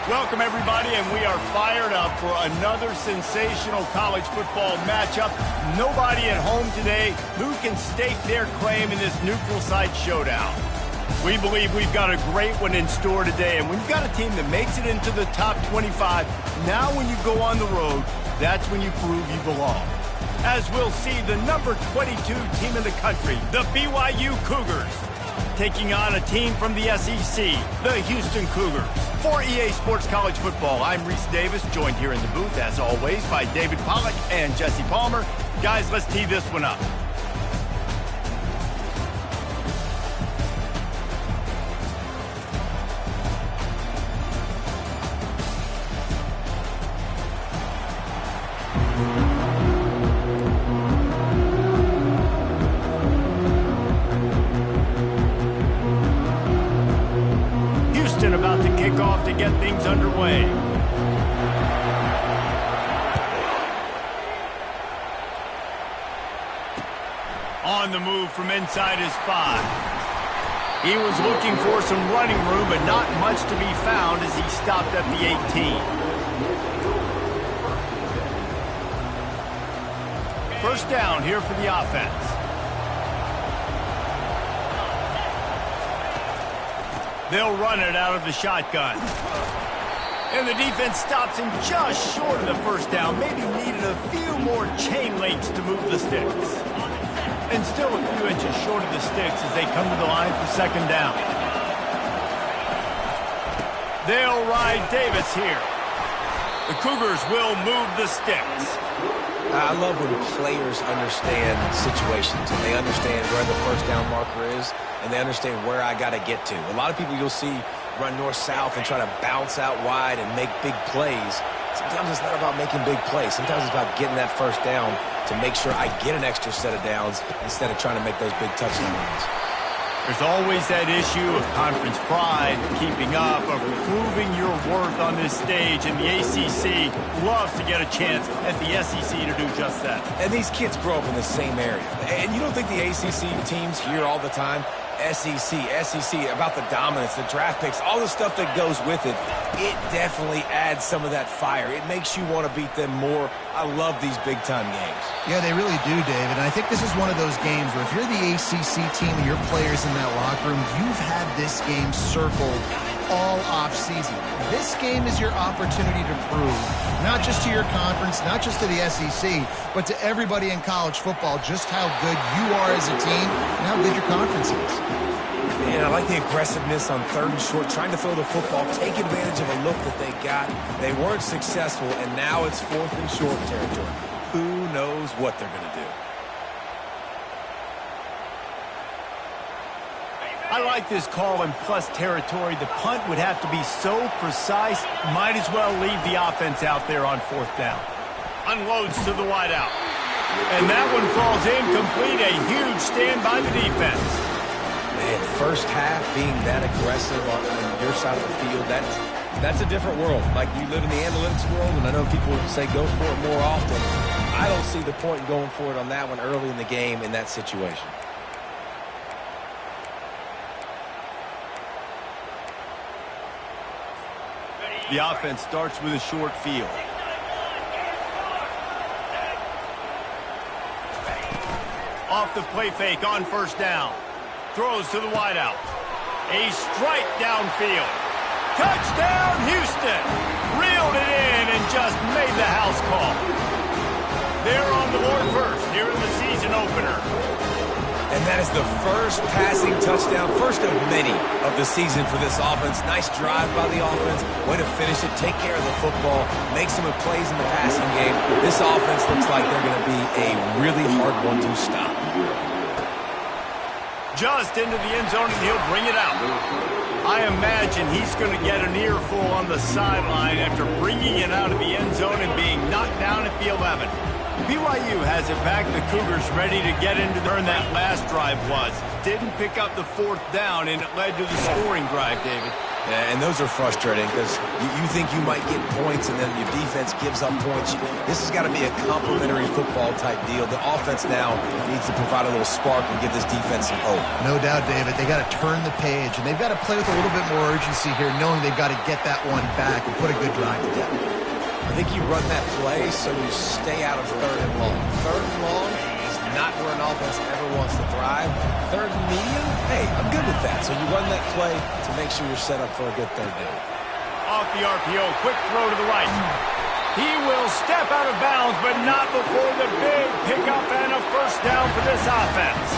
Welcome, everybody, and we are fired up for another sensational college football matchup. Nobody at home today who can stake their claim in this neutral site showdown. We believe we've got a great one in store today, and when you've got a team that makes it into the top 25, now when you go on the road, that's when you prove you belong. As we'll see, the number 22 team in the country, the BYU Cougars, taking on a team from the SEC, the Houston Cougars. For EA Sports College Football, I'm Reese Davis, joined here in the booth, as always, by David Pollack and Jesse Palmer. Guys, let's tee this one up. About to kick off to get things underway. On the move from inside his 5. He was looking for some running room, but not much to be found as he stopped at the 18. First down here for the offense. They'll run it out of the shotgun. And the defense stops him just short of the first down. Maybe needed a few more chain links to move the sticks. And still a few inches short of the sticks as they come to the line for second down. They'll ride Davis here. The Cougars will move the sticks. I love when players understand situations and they understand where the first down marker is and they understand where I got to get to. A lot of people you'll see run north-south and try to bounce out wide and make big plays. Sometimes it's not about making big plays. Sometimes it's about getting that first down to make sure I get an extra set of downs instead of trying to make those big touchdown runs. There's always that issue of conference pride, keeping up, of proving your worth on this stage, and the ACC loves to get a chance at the SEC to do just that. And these kids grow up in the same area. And you don't think the ACC teams hear all the time, SEC, about the dominance, the draft picks, all the stuff that goes with it. It definitely adds some of that fire. It makes you want to beat them more. I love these big-time games. Yeah, they really do, David. And I think this is one of those games where if you're the ACC team and your players in that locker room, you've had this game circled all off-season. This game is your opportunity to prove, not just to your conference, not just to the SEC, but to everybody in college football, just how good you are as a team and how good your conference is. Man, I like the aggressiveness on third and short, trying to throw the football, take advantage of a look that they got. They weren't successful, and now it's fourth and short territory. Who knows what they're going to do? I like this call in plus territory. The punt would have to be so precise, might as well leave the offense out there on fourth down. Unloads to the wideout. And that one falls incomplete. A huge stand by the defense. Man, first half being that aggressive on your side of the field, that's a different world. Like, you live in the analytics world, and I know people say go for it more often. I don't see the point in going for it on that one early in the game in that situation. The offense starts with a short field. Off the play fake on first down. Throws to the wideout. A strike downfield. Touchdown, Houston! Reeled it in and just made the house call. They're on the board first here in the season opener. And that is the first passing touchdown, first of many of the season for this offense. Nice drive by the offense. Way to finish it, take care of the football, make some plays in the passing game. This offense looks like they're going to be a really hard one to stop. Just into the end zone, and he'll bring it out. I imagine he's going to get an earful on the sideline after bringing it out of the end zone and being knocked down at the 11. BYU has it back. The Cougars ready to get into turn that last drive was. Didn't pick up the fourth down, and it led to the scoring drive, David. And those are frustrating because you think you might get points and then your defense gives up points. This has got to be a complementary football type deal. The offense now needs to provide a little spark and give this defense some hope. No doubt, David. They got to turn the page, and they've got to play with a little bit more urgency here, knowing they've got to get that one back and put a good drive together. I think you run that play so you stay out of 3rd and long. 3rd and long is not where an offense ever wants to thrive. 3rd and medium, hey, I'm good with that. So you run that play to make sure you're set up for a good 3rd down. Off the RPO, quick throw to the right. He will step out of bounds, but not before the big pickup and a first down for this offense.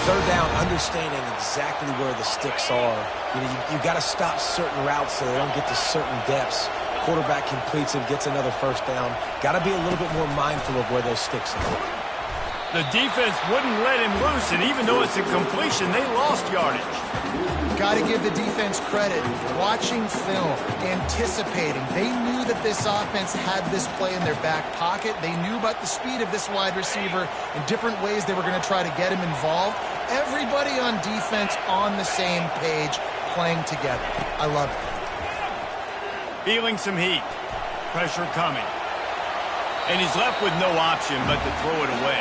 3rd down, understanding exactly where the sticks are. You got to stop certain routes so they don't get to certain depths. Quarterback completes it, gets another first down. Got to be a little bit more mindful of where those sticks are. The defense wouldn't let him loose, and even though it's a completion, they lost yardage. Got to give the defense credit. Watching film, anticipating. They knew that this offense had this play in their back pocket. They knew about the speed of this wide receiver and different ways they were going to try to get him involved. Everybody on defense on the same page, playing together. I love it. Feeling some heat. Pressure coming. And he's left with no option but to throw it away.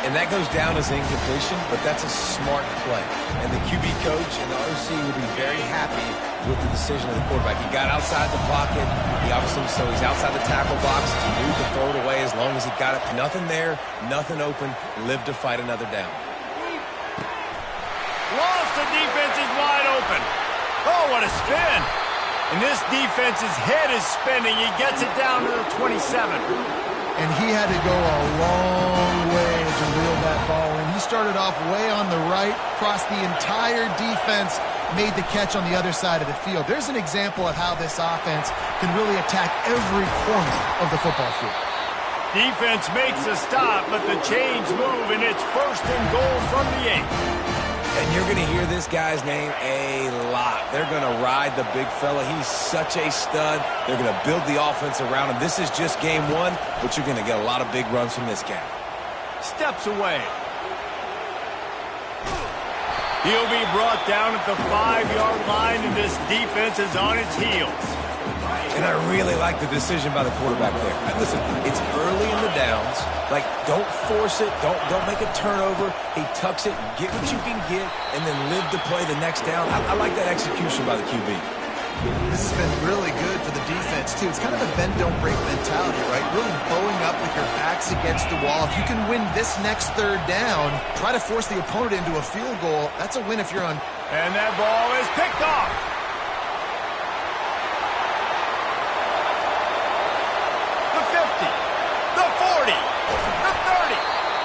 And that goes down as incompletion, but that's a smart play. And the QB coach and the OC will be very happy with the decision of the quarterback. He got outside the pocket. He obviously, so he's outside the tackle box. He knew to throw it away as long as he got it. Nothing there, nothing open. Lived to fight another down. Lost, the defense is wide open. Oh, what a spin. And this defense's head is spinning. He gets it down to the 27. And he had to go a long way to reel that ball in. He started off way on the right, crossed the entire defense, made the catch on the other side of the field. There's an example of how this offense can really attack every corner of the football field. Defense makes a stop, but the chains move, and it's 1st and goal from the 8. And you're going to hear this guy's name a lot. They're going to ride the big fella. He's such a stud. They're going to build the offense around him. This is just game 1, but you're going to get a lot of big runs from this guy. Steps away. He'll be brought down at the 5-yard line, and this defense is on its heels. And I really like the decision by the quarterback there. Listen, it's early in the downs. Like, don't force it. Don't make a turnover. He tucks it, get what you can get, and then live to play the next down. I like that execution by the QB. This has been really good for the defense, too. It's kind of a bend-don't-break mentality, right? Really bowing up with your backs against the wall. If you can win this next 3rd down, try to force the opponent into a field goal. That's a win if you're on. And that ball is picked off.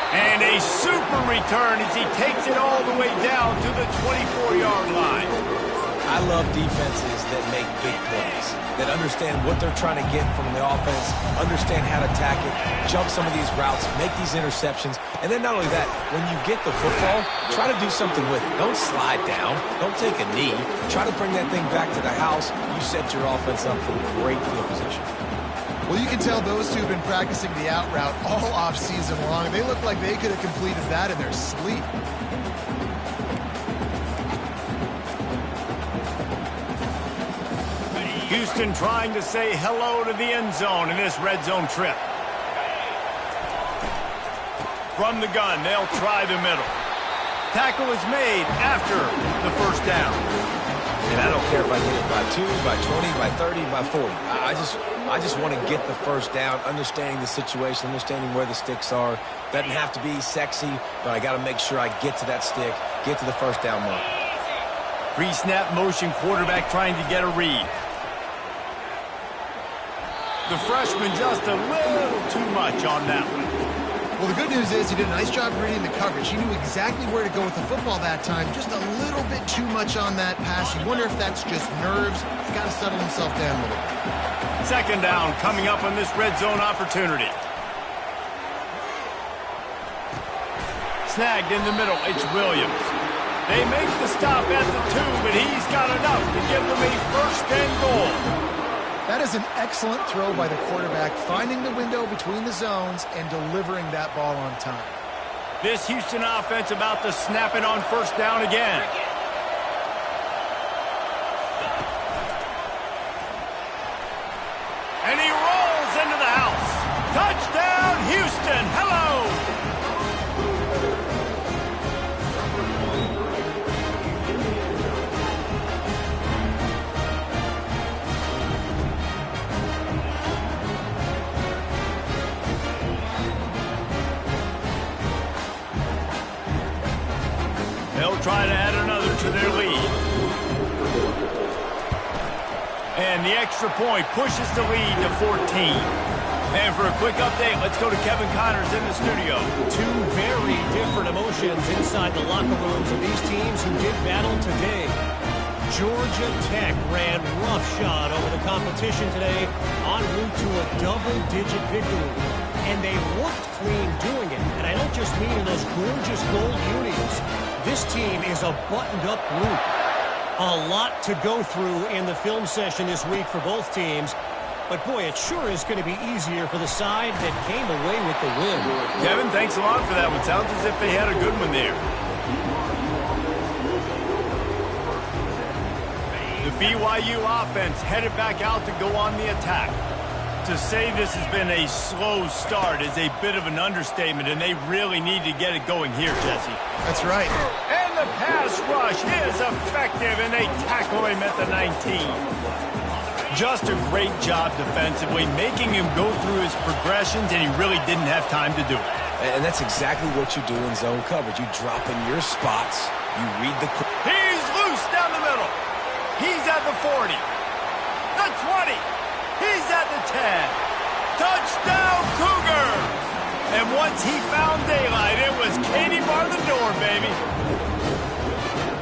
And a super return as he takes it all the way down to the 24-yard line. I love defenses that make big plays, that understand what they're trying to get from the offense, understand how to attack it, jump some of these routes, make these interceptions. And then not only that, when you get the football, try to do something with it. Don't slide down. Don't take a knee. Try to bring that thing back to the house. You set your offense up for great field position. Well, you can tell those two have been practicing the out route all off-season long. They look like they could have completed that in their sleep. Houston trying to say hello to the end zone in this red zone trip. From the gun, they'll try the middle. Tackle is made after the first down. And I don't care if I get it by 2, by 20, by 30, by 40. I just want to get the first down, understanding the situation, understanding where the sticks are. Doesn't have to be sexy, but I got to make sure I get to that stick, get to the first down mark. Pre-snap motion quarterback trying to get a read. The freshman just a little too much on that one. Well, the good news is he did a nice job reading the coverage. He knew exactly where to go with the football that time. Just a little bit too much on that pass. You wonder if that's just nerves. He's got to settle himself down a little bit. 2nd down coming up on this red zone opportunity. Snagged in the middle. It's Williams. They make the stop at the 2, but he's got enough to give them a 1st and goal. That is an excellent throw by the quarterback, finding the window between the zones and delivering that ball on time. This Houston offense about to snap it on 1st down again. And he rolls into the house. Touchdown, Houston. Hello. They'll try to add another to their lead. And the extra point pushes the lead to 14. And for a quick update, let's go to Kevin Connors in the studio. Two very different emotions inside the locker rooms of these teams who did battle today. Georgia Tech ran roughshod over the competition today en route to a double-digit victory. And they looked clean doing it. And I don't just mean in those gorgeous gold unis. This team is a buttoned-up group. A lot to go through in the film session this week for both teams. But, boy, it sure is going to be easier for the side that came away with the win. Kevin, thanks a lot for that one. Sounds as if they had a good one there. The BYU offense headed back out to go on the attack. To say this has been a slow start is a bit of an understatement, and they really need to get it going here, Jesse. That's right. And the pass rush is effective, and they tackle him at the 19. Just a great job defensively, making him go through his progressions, and he really didn't have time to do it. And that's exactly what you do in zone coverage. You drop in your spots, you read the... He's loose down the middle. He's at the 40. The 20. He's at the 10. Touchdown, Cougars! And once he found daylight, it was Katie bar the door, baby.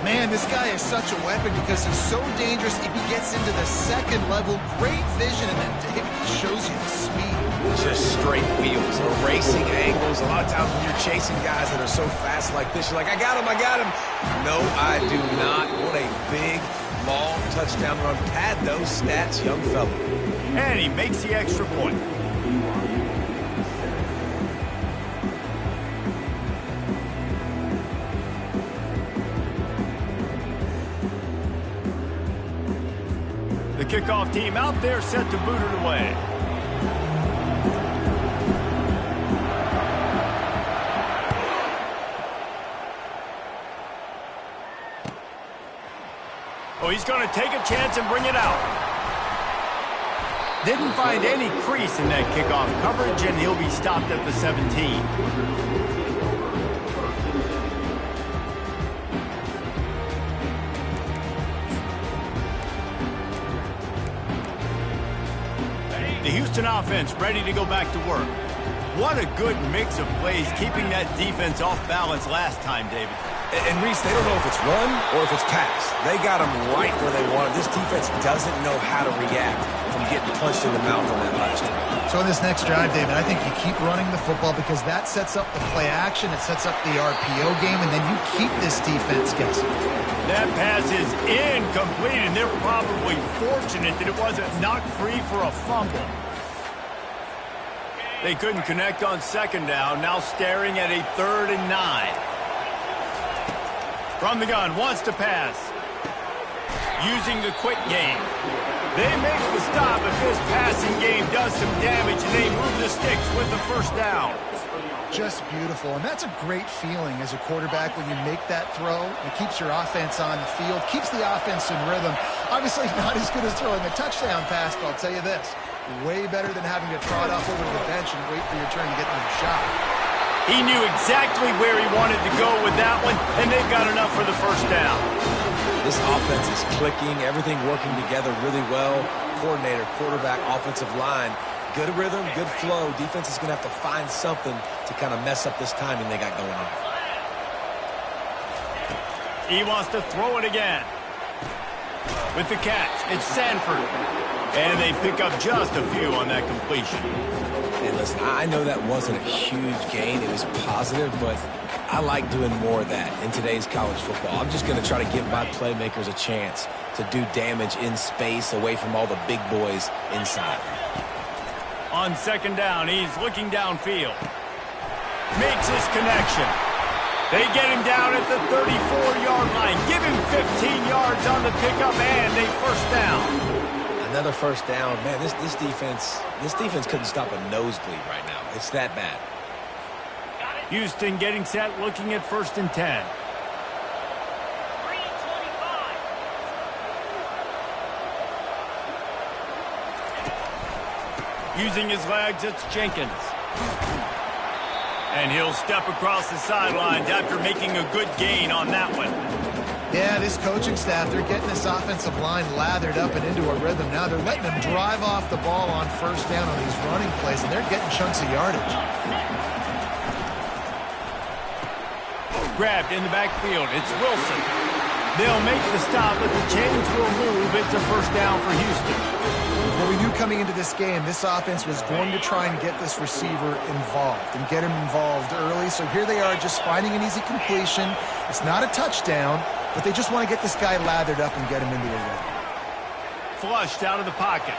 Man, this guy is such a weapon because he's so dangerous if he gets into the second level. Great vision, and then David shows you the speed. Just straight wheels, erasing angles. A lot of times when you're chasing guys that are so fast like this, you're like, I got him, I got him. No, I do not. What a big, long touchdown run. Pad those stats, young fella. And he makes the extra point. The kickoff team out there set to boot it away. Oh, he's going to take a chance and bring it out. Didn't find any crease in that kickoff coverage, and he'll be stopped at the 17. The Houston offense ready to go back to work. What a good mix of plays, keeping that defense off balance last time, David. And Reese, they don't know if it's run or if it's pass. They got them right where they want them. This defense doesn't know how to react from getting punched in the mouth on that last one. So in this next drive, David, I think you keep running the football because that sets up the play action, it sets up the RPO game, and then you keep this defense guessing. That pass is incomplete, and they're probably fortunate that it wasn't knocked free for a fumble. They couldn't connect on second down, now staring at a 3rd and 9. From the gun, wants to pass. Using the quick game. They make the stop, but this passing game does some damage, and they move the sticks with the first down. Just beautiful, and that's a great feeling as a quarterback when you make that throw. It keeps your offense on the field, keeps the offense in rhythm. Obviously not as good as throwing a touchdown pass, but I'll tell you this, way better than having to trot off over to the bench and wait for your turn to get another shot. He knew exactly where he wanted to go with that one, and they've got enough for the first down. This offense is clicking, everything working together really well. Coordinator, quarterback, offensive line. Good rhythm, good flow. Defense is going to have to find something to kind of mess up this timing they got going on. He wants to throw it again. With the catch, it's Sanford. And they pick up just a few on that completion. And listen, I know that wasn't a huge gain. It was positive, but I like doing more of that in today's college football. I'm just going to try to give my playmakers a chance to do damage in space away from all the big boys inside. On second down, he's looking downfield. Makes his connection. They get him down at the 34-yard line. Give him 15 yards on the pickup and a first down. Another first down. Man, this defense couldn't stop a nosebleed right now. It's that bad. Houston getting set, looking at 1st and 10. Using his legs, it's Jenkins. And he'll step across the sidelines after making a good gain on that one. Yeah, this coaching staff, they're getting this offensive line lathered up and into a rhythm. Now they're letting them drive off the ball on 1st down on these running plays, and they're getting chunks of yardage. Grabbed in the backfield. It's Wilson. They'll make the stop, but the chains will move. It's a 1st down for Houston. Well, we knew coming into this game, this offense was going to try and get this receiver involved and get him involved early. So here they are just finding an easy completion. It's not a touchdown, but they just want to get this guy lathered up and get him into a rhythm. Flushed out of the pocket.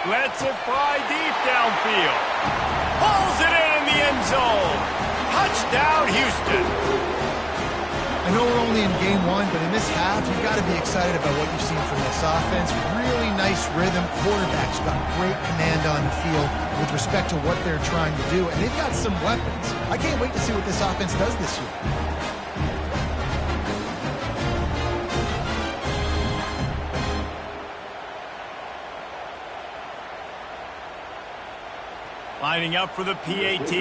Lets it fly deep downfield. Pulls it in the end zone. Touchdown, Houston. I know we're only in game 1, but in this half, you've got to be excited about what you've seen from this offense. Really nice rhythm. Quarterback's got great command on the field with respect to what they're trying to do, and they've got some weapons. I can't wait to see what this offense does this year. Lining up for the PAT.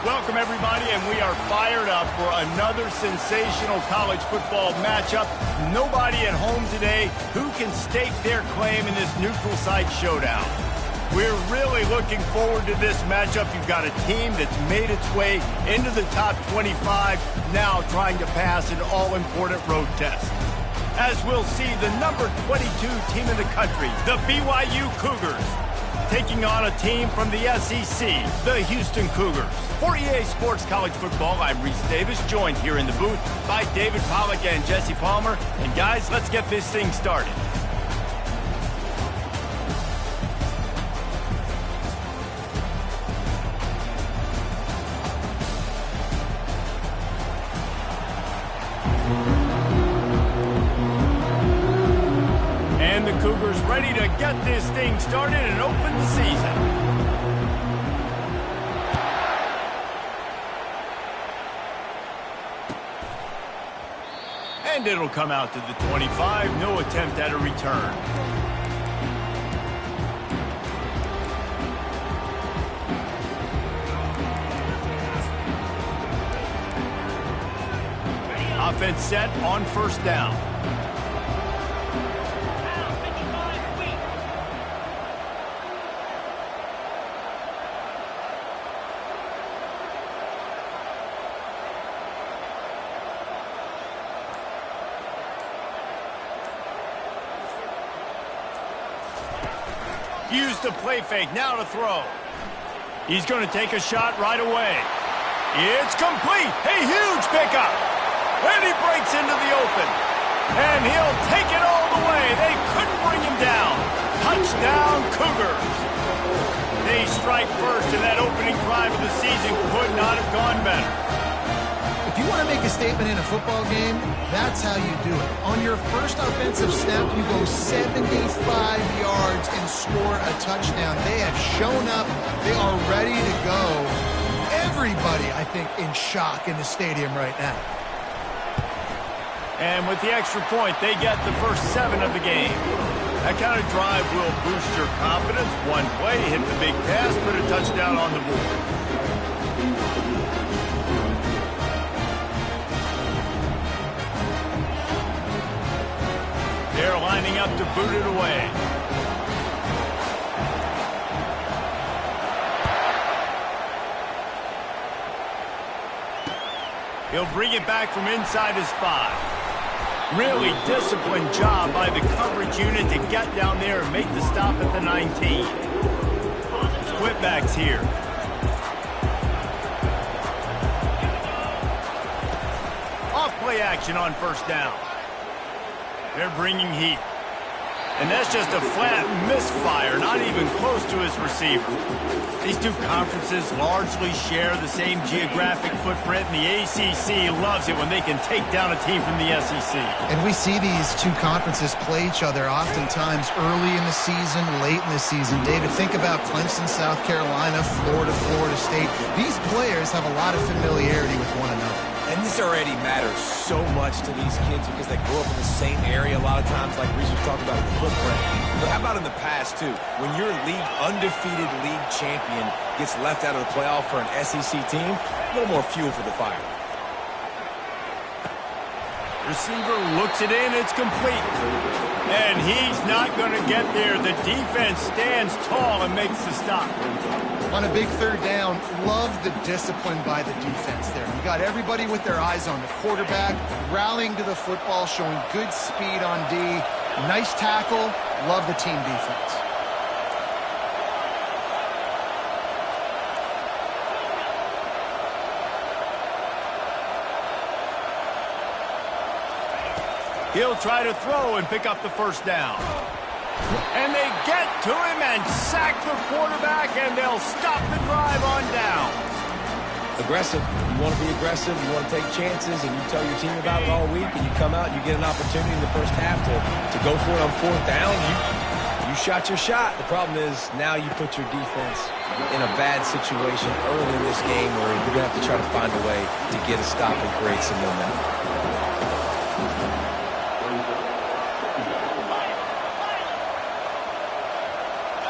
Welcome, everybody, and we are fired up for another sensational college football matchup. Nobody at home today who can stake their claim in this neutral site showdown. We're really looking forward to this matchup. You've got a team that's made its way into the top 25, now trying to pass an all-important road test. As we'll see, the number 22 team in the country, the BYU Cougars, taking on a team from the SEC, the Houston Cougars. For EA Sports College Football, I'm Reese Davis, joined here in the booth by David Pollack and Jesse Palmer. And guys, let's get this thing started. And the Cougars ready to get this thing started and open the season. And it'll come out to the 25. No attempt at a return. Offense set on first down. Used the play fake, now to throw. He's going to take a shot right away. It's complete. A huge pickup. And he breaks into the open. And he'll take it all the way. They couldn't bring him down. Touchdown, Cougars. They strike first, and that opening drive of the season could not have gone better. If you want to make a statement in a football game, that's how you do it. On your first offensive snap, you go 75 yards and score a touchdown. They have shown up. They are ready to go. Everybody, I think, in shock in the stadium right now. And with the extra point, they get the first 7 of the game. That kind of drive will boost your confidence. One play, hit the big pass, put a touchdown on the board. They're lining up to boot it away. He'll bring it back from inside his 5. Really disciplined job by the coverage unit to get down there and make the stop at the 19. Split backs here. Off play action on first down. They're bringing heat. And that's just a flat misfire, not even close to his receiver. These two conferences largely share the same geographic footprint, and the ACC loves it when they can take down a team from the SEC. And we see these two conferences play each other oftentimes early in the season, late in the season. David, think about Clemson, South Carolina, Florida, Florida State. These players have a lot of familiarity with one another. And this already matters so much to these kids because they grow up in the same area a lot of times, like Reese was talking about with the footprint. But how about in the past, too? When your undefeated league champion gets left out of the playoff for an SEC team, a little more fuel for the fire. Receiver looks it in, it's complete. And he's not going to get there. The defense stands tall and makes the stop. On a big third down, love the discipline by the defense there. You got everybody with their eyes on the quarterback, rallying to the football, showing good speed on D. Nice tackle. Love the team defense. He'll try to throw and pick up the first down. And they get to him and sack the quarterback, and they'll stop the drive on down. Aggressive. You want to be aggressive. You want to take chances, and you tell your team about it all week, and you come out and you get an opportunity in the first half to go for it on fourth down. You shot your shot. The problem is now you put your defense in a bad situation early in this game where you're going to have to try to find a way to get a stop and create some momentum.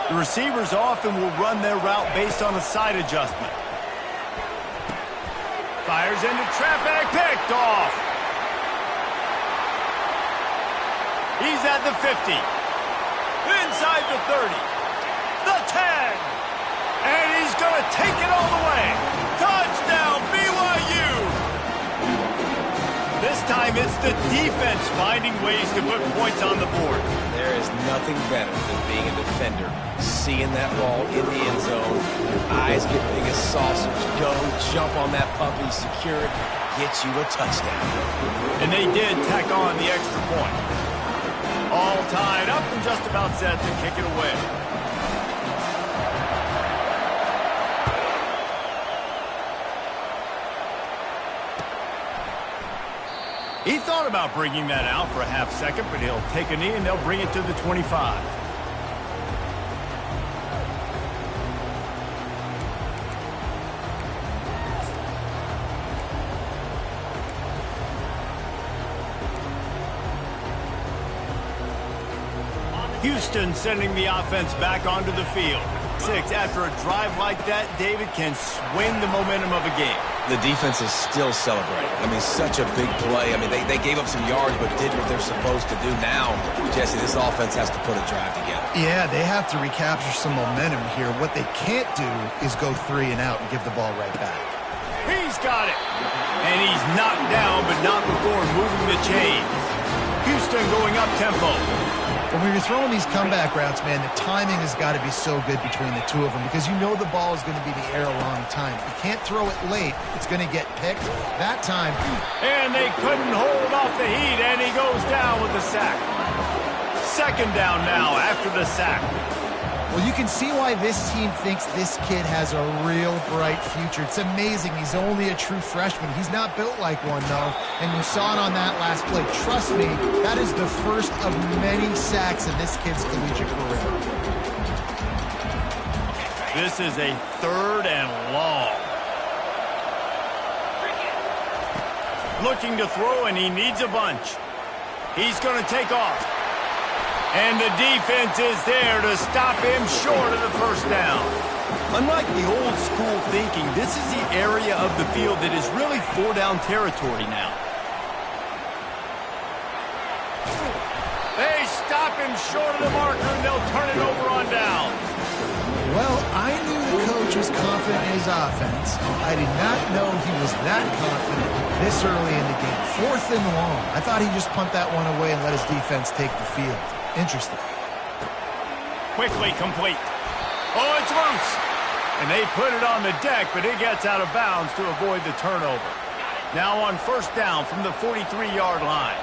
The receivers often will run their route based on a side adjustment. Fires into traffic, picked off. He's at the 50. Inside the 30. The 10. And he's going to take it all the way. Touchdown, BYU. This time it's the defense finding ways to put points on the board. There is nothing better than being a defender, seeing that ball in the end zone, your eyes get big as saucers, go, jump on that puppy, secure it, get you a touchdown. And they did tack on the extra point. All tied up and just about set to kick it away. He thought about bringing that out for a half second, but he'll take a knee and they'll bring it to the 25. Houston sending the offense back onto the field. 6 after a drive like that, David can swing the momentum of a game. The defense is still celebrating. I mean, such a big play. I mean, they gave up some yards but did what they're supposed to do. Now, Jesse, this offense has to put a drive together. Yeah, they have to recapture some momentum here. What they can't do is go 3 and out and give the ball right back. He's got it. And he's knocked down, but not before moving the chains. Houston going up tempo. When you're throwing these comeback routes, man, the timing has got to be so good between the two of them because you know the ball is going to be in the air a long time. You can't throw it late. It's going to get picked. That time. And they couldn't hold off the heat, and he goes down with the sack. Second down now after the sack. Well, you can see why this team thinks this kid has a real bright future. It's amazing. He's only a true freshman. He's not built like one, though. And you saw it on that last play. Trust me, that is the first of many sacks in this kid's collegiate career. This is a 3rd and long. Looking to throw, and he needs a bunch. He's going to take off. And the defense is there to stop him short of the first down. Unlike the old school thinking, this is the area of the field that is really 4-down territory now. They stop him short of the marker, and they'll turn it over on downs. Well, I knew the coach was confident in his offense. I did not know he was that confident this early in the game. 4th and long. I thought he'd just punt that one away and let his defense take the field. Interesting. Quickly complete. Oh, it's loose. And they put it on the deck, but it gets out of bounds to avoid the turnover. Now on first down from the 43-yard line.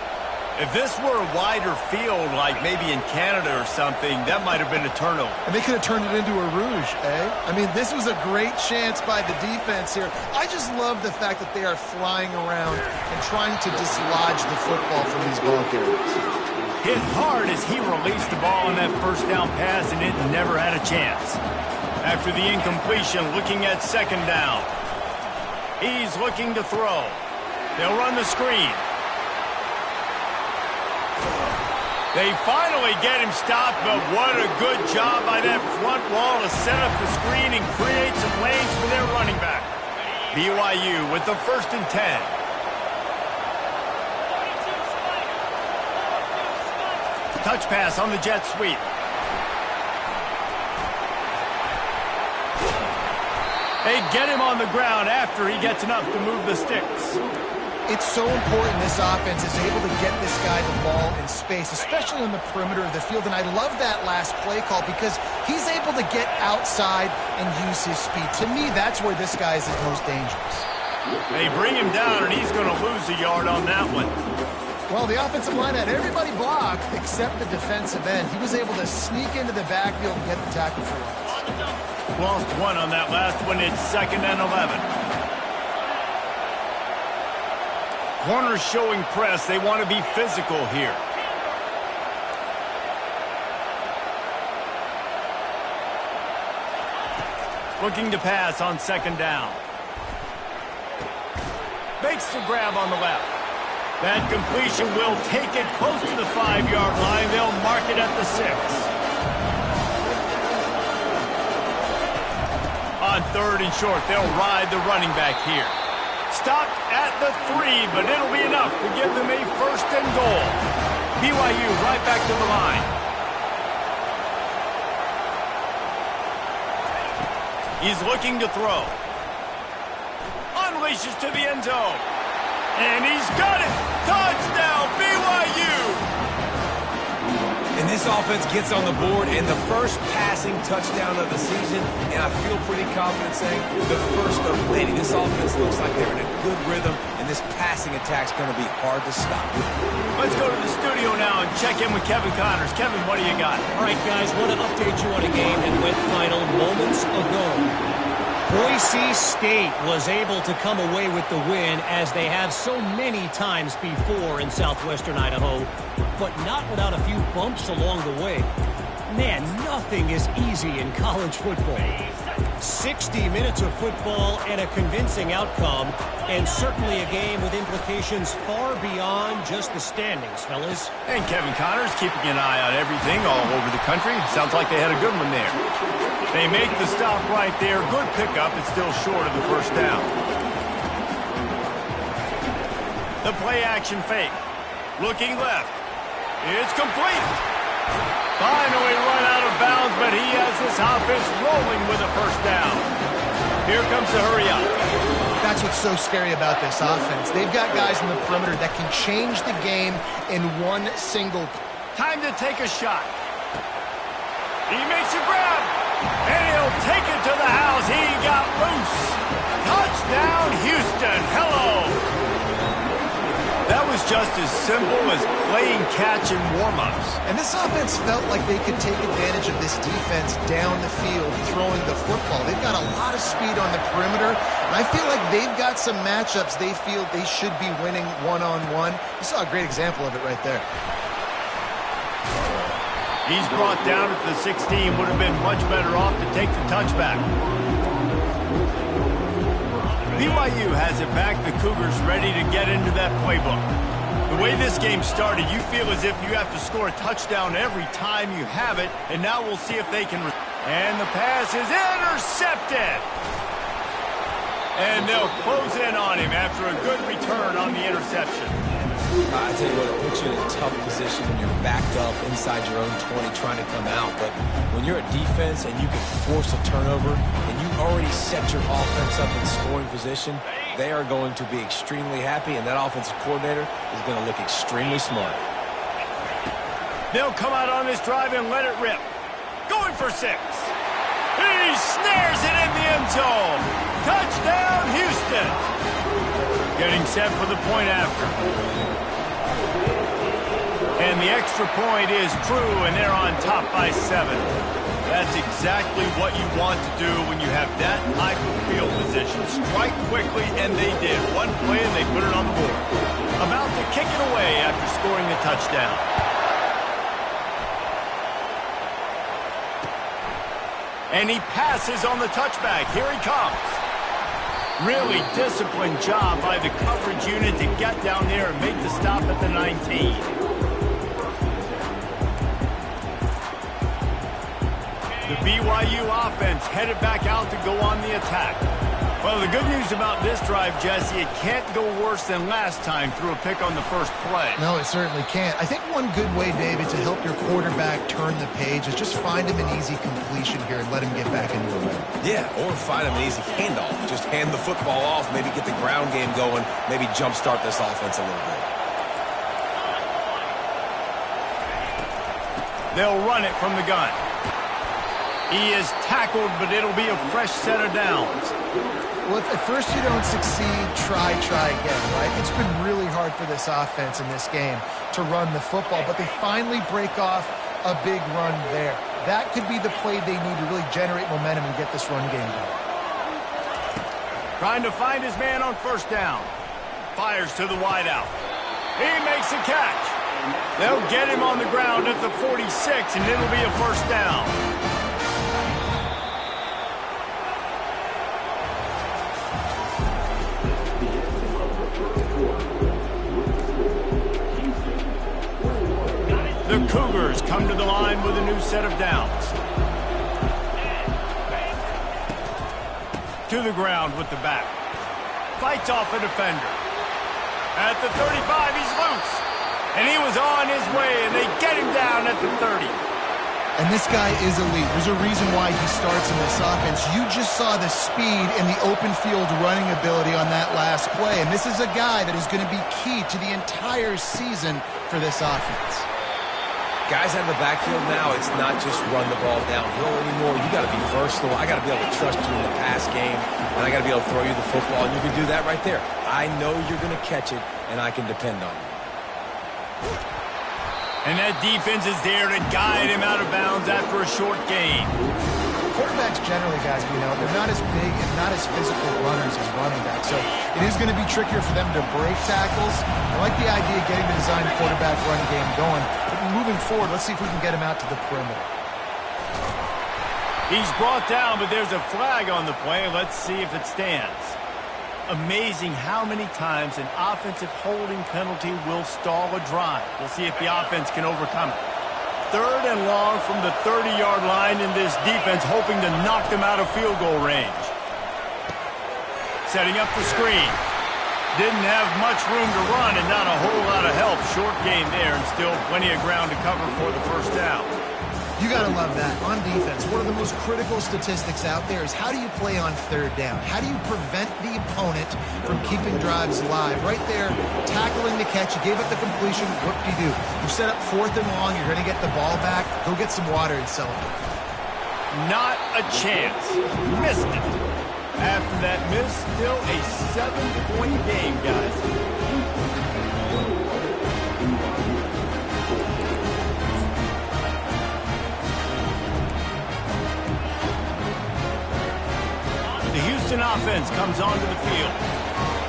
If this were a wider field, like maybe in Canada or something, that might have been a turnover. And they could have turned it into a rouge, eh? I mean, this was a great chance by the defense here. I just love the fact that they are flying around and trying to dislodge the football from these ball carriers. Hit hard as he released the ball on that first down pass, and it never had a chance. After the incompletion, looking at second down. He's looking to throw. They'll run the screen. They finally get him stopped, but what a good job by that front wall to set up the screen and create some lanes for their running back. BYU with the 1st and 10. Touch pass on the jet sweep. They get him on the ground after he gets enough to move the sticks. It's so important this offense is able to get this guy the ball in space, especially on the perimeter of the field. And I love that last play call because he's able to get outside and use his speed. To me, that's where this guy is his most dangerous. They bring him down, and he's going to lose a yard on that one. Well, the offensive line had everybody blocked except the defensive end. He was able to sneak into the backfield and get the tackle for him. Lost one on that last one. It's 2nd and 11. Corners showing press. They want to be physical here. Looking to pass on second down. Makes the grab on the left. That completion will take it close to the 5-yard line. They'll mark it at the 6. On 3rd and short, they'll ride the running back here. Stopped at the 3, but it'll be enough to give them a first and goal. BYU right back to the line. He's looking to throw. Unleashes to the end zone. And he's got it. Touchdown, BYU. And this offense gets on the board in the first passing touchdown of the season, and I feel pretty confident saying the first of many. This offense looks like they're in a good rhythm, and this passing attack's going to be hard to stop. Let's go to the studio now and check in with Kevin Connors. Kevin, what do you got? All right, guys, want to update you on a game that went final moments ago. Boise State was able to come away with the win, as they have so many times before in southwestern Idaho, but not without a few bumps along the way. Man, nothing is easy in college football. 60 minutes of football and a convincing outcome, and certainly a game with implications far beyond just the standings, fellas. And Kevin Connors keeping an eye on everything all over the country. Sounds like they had a good one there. They make the stop right there. Good pickup. It's still short of the first down. The play action fake. Looking left. It's complete. Finally run out of bounds, but he has this offense rolling with a first down. Here comes the hurry up. That's what's so scary about this offense. They've got guys in the perimeter that can change the game in one single. Time to take a shot. He makes a grab, and he'll take it to the house. He got loose. Touchdown, Houston. Hello. That was just as simple as playing catch and warm-ups. And this offense felt like they could take advantage of this defense down the field, throwing the football. They've got a lot of speed on the perimeter, and I feel like they've got some matchups they feel they should be winning one-on-one. You saw a great example of it right there. He's brought down at the 16. Would have been much better off to take the touchback. BYU has it back. The Cougars ready to get into that playbook. The way this game started, you feel as if you have to score a touchdown every time you have it, and now we'll see if they can. And the pass is intercepted. And they'll close in on him after a good return on the interception. I tell you what, it puts you in a tough position when you're backed up inside your own 20 trying to come out. But when you're a defense and you can force a turnover and you already set your offense up in scoring position, they are going to be extremely happy, and that offensive coordinator is going to look extremely smart. They'll come out on this drive and let it rip. Going for 6. He snares it in the end zone. Touchdown, Houston. Getting set for the point after. And the extra point is true, and they're on top by 7. That's exactly what you want to do when you have that type of field position. Strike quickly, and they did. One play, and they put it on the board. About to kick it away after scoring the touchdown. And he passes on the touchback. Here he comes. Really disciplined job by the coverage unit to get down there and make the stop at the 19. The BYU offense headed back out to go on the attack. Well, the good news about this drive, Jesse, it can't go worse than last time through a pick on the first play. No, it certainly can't. I think one good way, David, to help your quarterback turn the page is just find him an easy completion here and let him get back into the rhythm. Yeah, or find him an easy handoff. Just hand the football off, maybe get the ground game going, maybe jumpstart this offense a little bit. They'll run it from the gun. He is tackled, but it'll be a fresh set of downs. Well, if at first you don't succeed, try again, right? It's been really hard for this offense in this game to run the football, but they finally break off a big run there. That could be the play they need to really generate momentum and get this run game going. Trying to find his man on first down. Fires to the wideout. He makes a catch. They'll get him on the ground at the 46, and it'll be a first down. The Cougars come to the line with a new set of downs. To the ground with the back. Fights off a defender. At the 35, he's loose. And he was on his way, and they get him down at the 30. And this guy is elite. There's a reason why he starts in this offense. You just saw the speed and the open field running ability on that last play. And this is a guy that is going to be key to the entire season for this offense. Guys out of the backfield now, it's not just run the ball downhill anymore. You got to be versatile. I got to be able to trust you in the pass game, and I got to be able to throw you the football, and you can do that right there. I know you're going to catch it, and I can depend on you. And that defense is there to guide him out of bounds after a short gain. Quarterbacks generally, guys, they're not as big and not as physical runners as running backs. So it is going to be trickier for them to break tackles. I like the idea of getting the design quarterback run game going. But moving forward, let's see if we can get him out to the perimeter. He's brought down, but there's a flag on the play. Let's see if it stands. Amazing how many times an offensive holding penalty will stall a drive. We'll see if the offense can overcome it. 3rd and long from the 30-yard line in this defense, hoping to knock them out of field goal range. Setting up the screen. Didn't have much room to run and not a whole lot of help. Short gain there and still plenty of ground to cover for the first down. You got to love that. On defense, one of the most critical statistics out there is how do you play on 3rd down? How do you prevent the opponent from keeping drives alive? Right there, tackling the catch. You gave up the completion. What do you do? You set up 4th and long. You're going to get the ball back. Go get some water and celebrate. Not a chance. Missed it. After that miss, still a 7-point game, guys. The Houston offense comes onto the field.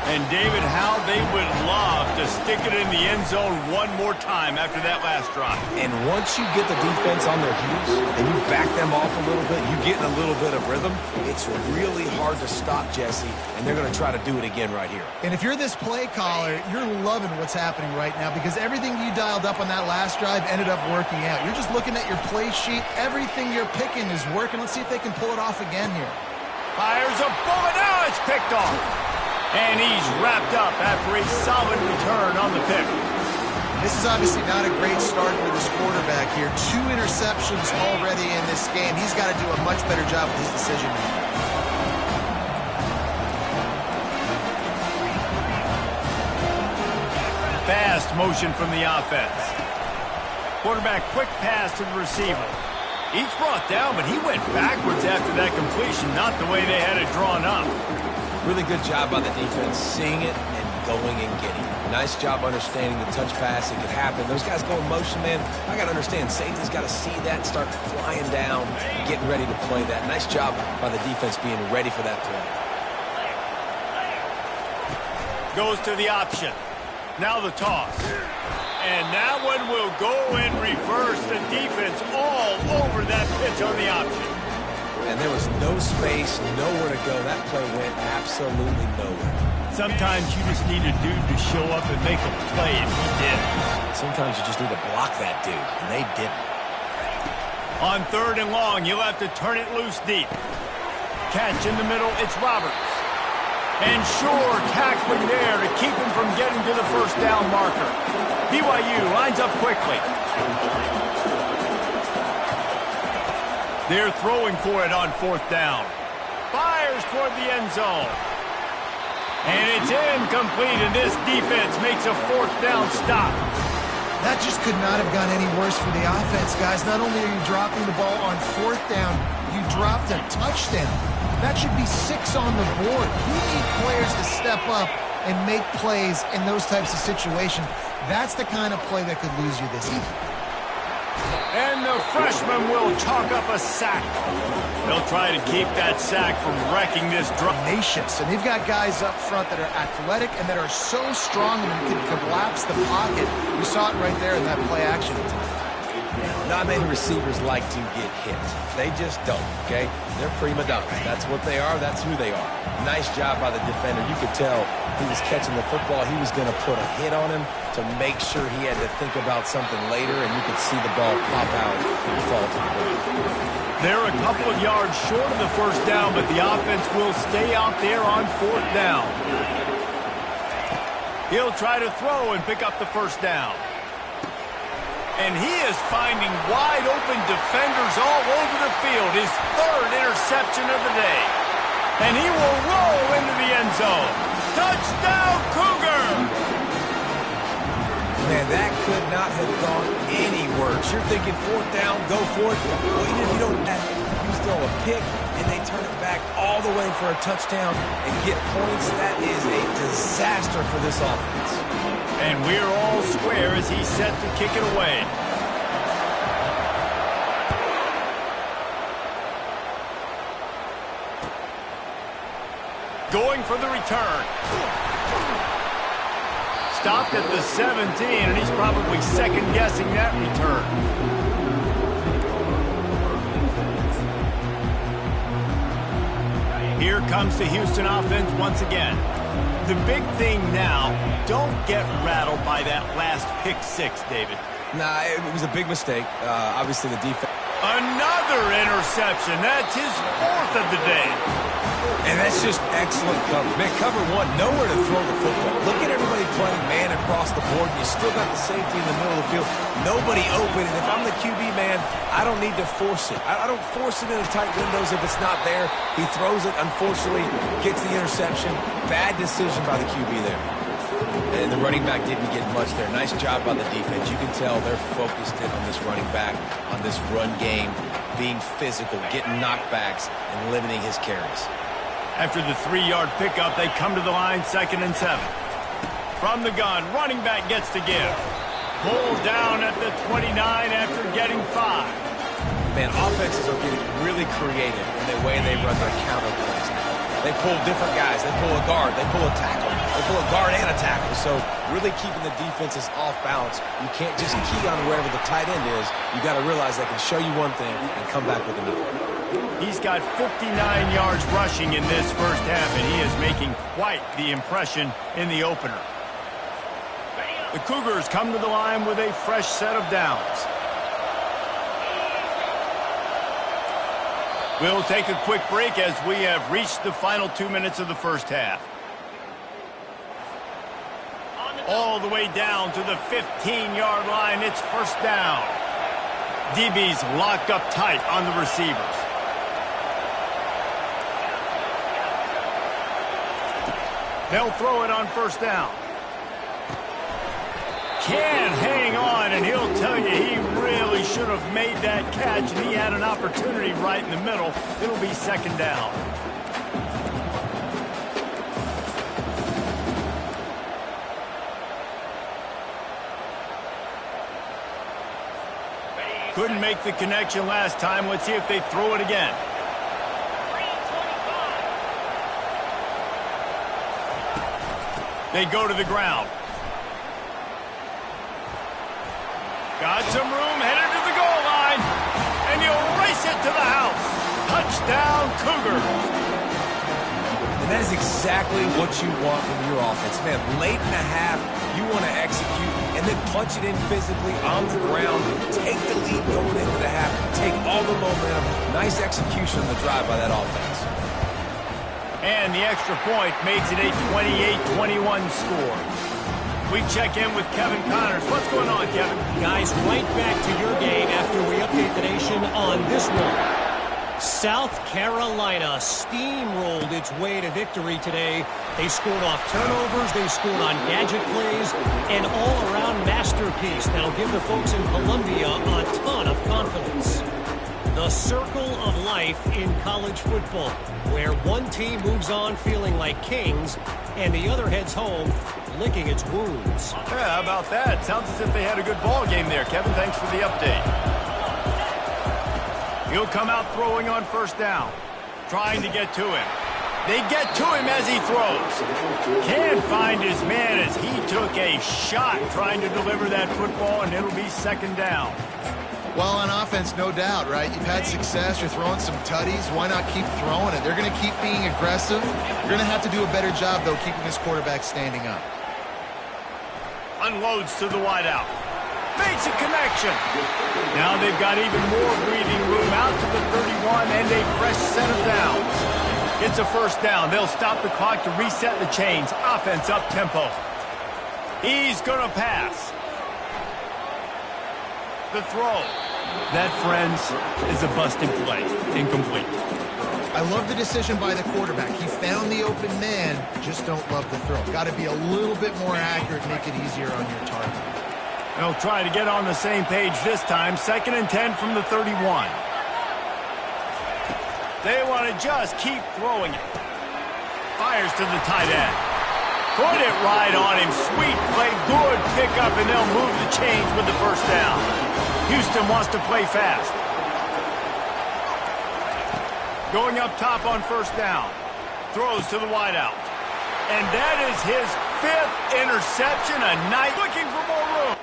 And David, how they would love to stick it in the end zone one more time after that last drive. And once you get the defense on their heels and you back them off a little bit, you get in a little bit of rhythm, it's really hard to stop, Jesse, and they're going to try to do it again right here. And if you're this play caller, you're loving what's happening right now because everything you dialed up on that last drive ended up working out. You're just looking at your play sheet. Everything you're picking is working. Let's see if they can pull it off again here. Fires a bullet. Now it's picked off. And he's wrapped up after a solid return on the pick. This is obviously not a great start for this quarterback here. 2 interceptions already in this game. He's got to do a much better job with his decision making. Fast motion from the offense. Quarterback quick pass to the receiver. Each brought down, but he went backwards after that completion, not the way they had it drawn up. Really good job by the defense, seeing it and going and getting it. Nice job understanding the touch pass. It could happen. Those guys go in motion, man. I got to understand, safety's got to see that, start flying down, getting ready to play that. Nice job by the defense being ready for that play. Goes to the option. Now the toss. And that one will go in reverse. The defense all over that pitch on the option. And there was no space, nowhere to go. That play went absolutely nowhere. Sometimes you just need a dude to show up and make a play, and he did. Sometimes you just need to block that dude, and they didn't. On 3rd and long, you'll have to turn it loose deep. Catch in the middle, it's Roberts. And sure, tackling there to keep him from getting to the first down marker. BYU lines up quickly. They're throwing for it on 4th down. Fires toward the end zone. And it's incomplete, and this defense makes a 4th down stop. That just could not have gone any worse for the offense, guys. Not only are you dropping the ball on 4th down, you dropped a touchdown. That should be 6 on the board. You need players to step up and make plays in those types of situations. That's the kind of play that could lose you this evening. And the freshman will chalk up a sack. They'll try to keep that sack from wrecking this drive. Tenacious, and they've got guys up front that are athletic and that are so strong and can collapse the pocket. We saw it right there in that play action attack. Not many receivers like to get hit. They just don't, okay? They're prima donnas. That's what they are. That's who they are. Nice job by the defender. You could tell he was catching the football. He was going to put a hit on him to make sure he had to think about something later, and you could see the ball pop out and fall to the ground. They're a couple of yards short of the first down, but the offense will stay out there on fourth down. He'll try to throw and pick up the first down. And he is finding wide-open defenders all over the field. His third interception of the day. And he will roll into the end zone. Touchdown, Cougar! Man, that could not have gone any worse. You're thinking fourth down, go for it. Well, even if you don't you throw a pick, and they turn it back all the way for a touchdown and get points. That is a disaster for this offense. And we're all square as he's set to kick it away. Going for the return. Stopped at the 17, and he's probably second-guessing that return. Here comes the Houston offense once again. The big thing now, don't get rattled by that last pick six, David. Nah, it was a big mistake. Obviously, the defense. Another interception. That's his fourth of the day. And that's just excellent coverage. Man, cover one, nowhere to throw the football. Look at everybody playing man across the board. You still got the safety in the middle of the field. Nobody open. And if I'm the QB, man, I don't need to force it. I don't force it into tight windows if it's not there. He throws it, unfortunately, gets the interception. Bad decision by the QB there. And the running back didn't get much there. Nice job by the defense. You can tell they're focused in on this running back, on this run game, being physical, getting knockbacks, and limiting his carries. After the 3-yard pickup, they come to the line, 2nd and 7. From the gun, running back gets to give. Pulled down at the 29 after getting 5. Man, offenses are getting really creative in the way they run their counter plays now. They pull different guys. They pull a guard. They pull a tackle. They pull a guard and a tackle. So really keeping the defenses off balance. You can't just key on wherever the tight end is. You got to realize they can show you one thing and come back with another. He's got 59 yards rushing in this first half, and he is making quite the impression in the opener. The Cougars come to the line with a fresh set of downs. We'll take a quick break as we have reached the final 2 minutes of the first half. All the way down to the 15-yard line, it's first down. DB's locked up tight on the receivers. They'll throw it on first down. Can't hang on, and he'll tell you he really should have made that catch, and he had an opportunity right in the middle. It'll be second down. Couldn't make the connection last time. Let's see if they throw it again. They go to the ground. Got some room, headed to the goal line, and you'll race it to the house. Touchdown, Cougars. And that is exactly what you want from your offense. Man, late in the half, you want to execute and then punch it in physically on the ground. Take the lead going into the half. Take all the momentum. Nice execution on the drive by that offense. And the extra point makes it a 28-21 score. We check in with Kevin Connors. What's going on, Kevin? Guys, right back to your game after we update the nation on this one. South Carolina steamrolled its way to victory today. They scored off turnovers, they scored on gadget plays, an all-around masterpiece that'll give the folks in Columbia a ton of confidence. The circle of life in college football, where one team moves on feeling like kings and the other heads home licking its wounds. Yeah, how about that? Sounds as if they had a good ball game there. Kevin, thanks for the update. He'll come out throwing on first down, trying to get to him. They get to him as he throws. Can't find his man as he took a shot trying to deliver that football, and it'll be second down. Well, and offense, no doubt, right? You've had success. You're throwing some tutties. Why not keep throwing it? They're going to keep being aggressive. You're going to have to do a better job, though, keeping this quarterback standing up. Unloads to the wideout. Makes a connection. Now they've got even more breathing room out to the 31 and a fresh set of downs. It's a first down. They'll stop the clock to reset the chains. Offense up tempo. He's going to pass. The throw. That, friends, is a busted play. Incomplete. I love the decision by the quarterback. He found the open man, just don't love the throw. Got to be a little bit more accurate, make it easier on your target. They'll try to get on the same page this time. 2nd and 10 from the 31. They want to just keep throwing it. Fires to the tight end. Put it right on him. Sweet play. Good pickup, and they'll move the chains with the first down. Houston wants to play fast. Going up top on first down. Throws to the wideout. And that is his 5th interception a night. Looking for more room.